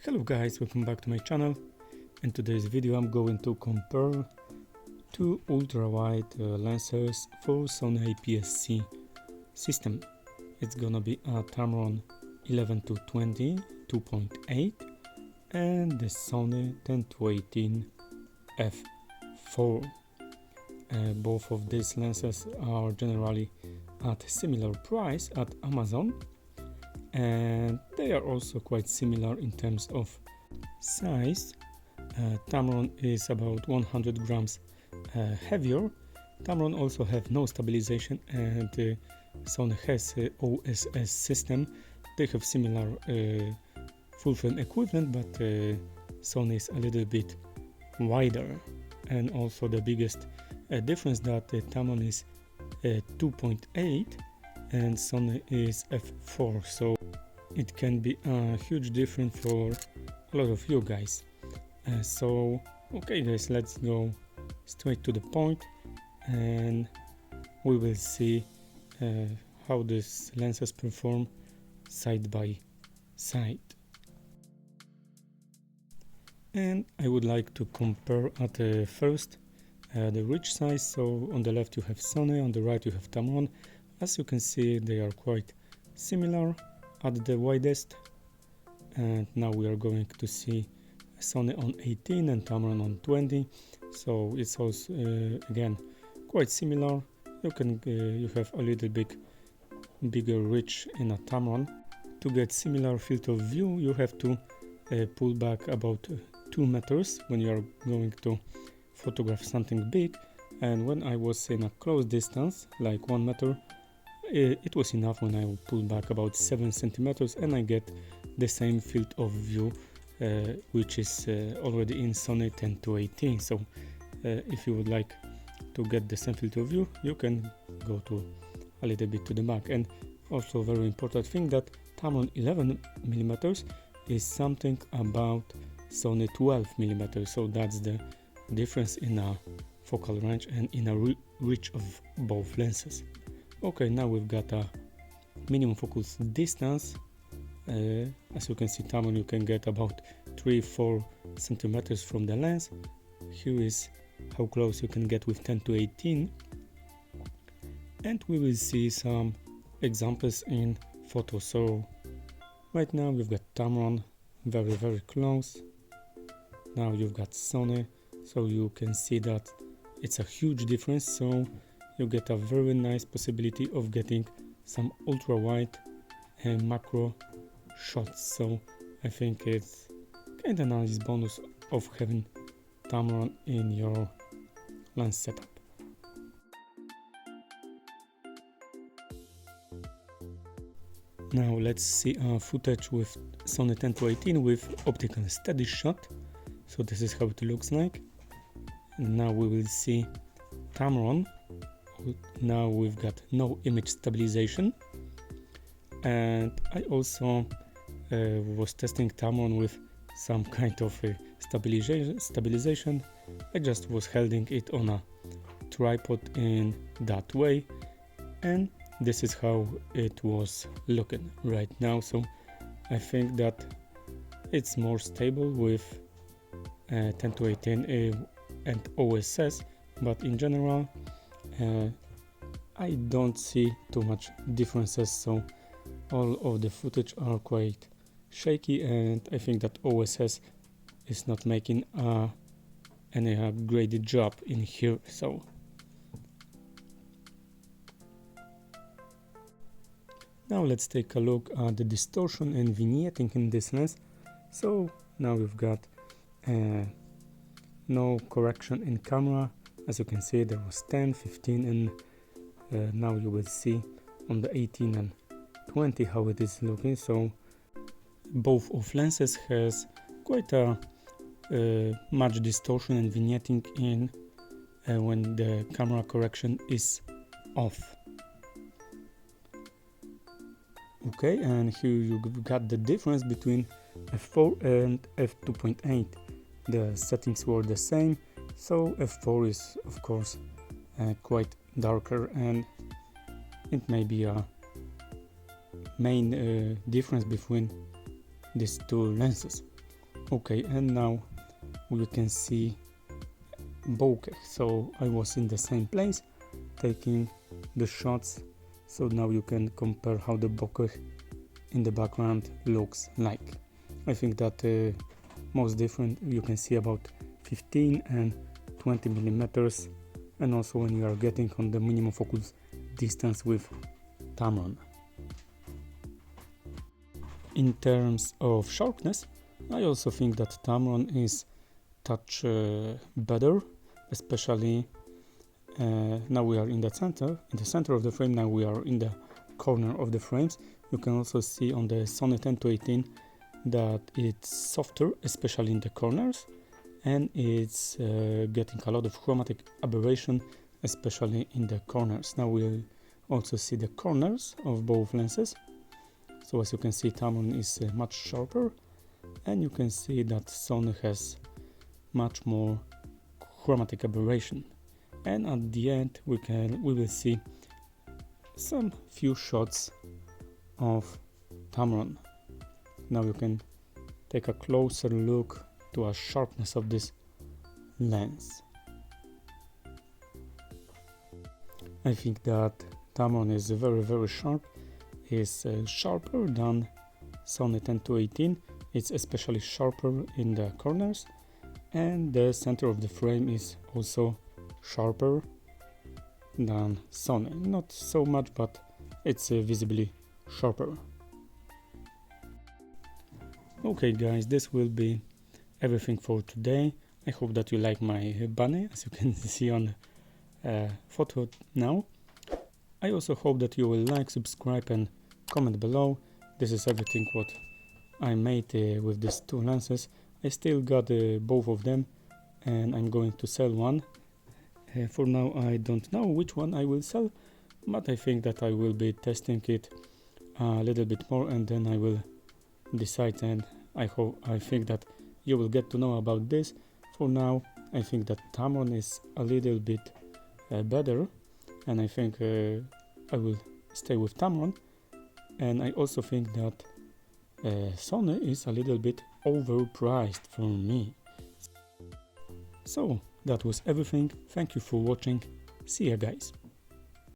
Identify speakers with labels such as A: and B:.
A: Hello guys, welcome back to my channel. In today's video I'm going to compare two ultra-wide lenses for Sony APS-C system. It's gonna be a Tamron 11-20 2.8 and the Sony 10-18 f4. Both of these lenses are generally at similar price at Amazon, and they are also quite similar in terms of size. Tamron is about 100 grams heavier. Tamron also have no stabilization, and Sony has OSS system. They have similar full frame equipment, but Sony is a little bit wider. And also the biggest difference that Tamron is 2.8 and Sony is f4, so it can be a huge difference for a lot of you guys. So okay guys, let's go straight to the point and we will see how these lenses perform side by side. And I would like to compare at first the reach size. So on the left you have Sony, on the right you have Tamron. As you can see, they are quite similar at the widest, and now we are going to see Sony on 18 and Tamron on 20, so it's also again quite similar. You have a little bit bigger reach in a Tamron. To get similar field of view you have to pull back about 2 meters when you are going to photograph something big, and when I was in a close distance like 1 meter, it was enough when I pulled back about 7 centimeters and I get the same field of view which is already in Sony 10-18. So if you would like to get the same field of view, you can go to a little bit to the back. And also very important thing that Tamron 11mm is something about Sony 12mm, so that's the difference in a focal range and in a reach of both lenses. Okay, now we've got a minimum focus distance. As you can see, Tamron you can get about 3-4 centimeters from the lens. Here is how close you can get with 10-18, and we will see some examples in photos. So right now we've got Tamron very close. Now you've got Sony, so you can see that it's a huge difference. So you get a very nice possibility of getting some ultra wide and macro shots. So I think it's kind of a nice bonus of having Tamron in your lens setup. Now let's see footage with Sony 10-18 with optical steady shot. So this is how it looks like. And now we will see Tamron. Now we've got no image stabilization, and I also was testing Tamron with some kind of stabilization. I just was holding it on a tripod in that way, and this is how it was looking right now. So I think that it's more stable with 10-18 and OSS, but in general I don't see too much differences, so all of the footage are quite shaky, and I think that OSS is not making any great job in here. So now let's take a look at the distortion and vignetting in this lens. So now we've got no correction in camera. As you can see, there was 10, 15, and now you will see on the 18 and 20 how it is looking. So both of lenses has quite a much distortion and vignetting in when the camera correction is off. Okay, and here you got the difference between f4 and f2.8. The settings were the same, so f4 is of course quite darker, and it may be a main difference between these two lenses. Okay, and now we can see bokeh. So I was in the same place taking the shots, so now you can compare how the bokeh in the background looks like. I think that most different you can see about 15 and 20 millimeters, and also when you are getting on the minimum focus distance with Tamron. In terms of sharpness, I also think that Tamron is touch better, especially now we are in the center of the frame. Now we are in the corner of the frames. You can also see on the Sony 10-18 that it's softer, especially in the corners, and it's getting a lot of chromatic aberration, especially in the corners. Now we'll also see the corners of both lenses. So as you can see, Tamron is much sharper, and you can see that Sony has much more chromatic aberration. And at the end we will see some few shots of Tamron. Now you can take a closer look to a sharpness of this lens. I think that Tamron is very sharp. Is sharper than Sony 10-18. It's especially sharper in the corners, and the center of the frame is also sharper than Sony. Not so much, but it's visibly sharper. Okay guys, this will be everything for today. I hope that you like my bunny, as you can see on photo now. I also hope that you will like, subscribe and comment below. This is everything what I made with these two lenses. I still got both of them, and I'm going to sell one. For now I don't know which one I will sell, but I think that I will be testing it a little bit more, and then I will decide, and I think that you will get to know about this. For now I think that Tamron is a little bit better, and I think I will stay with Tamron. And I also think that Sony is a little bit overpriced for me. So that was everything. Thank you for watching. See ya guys.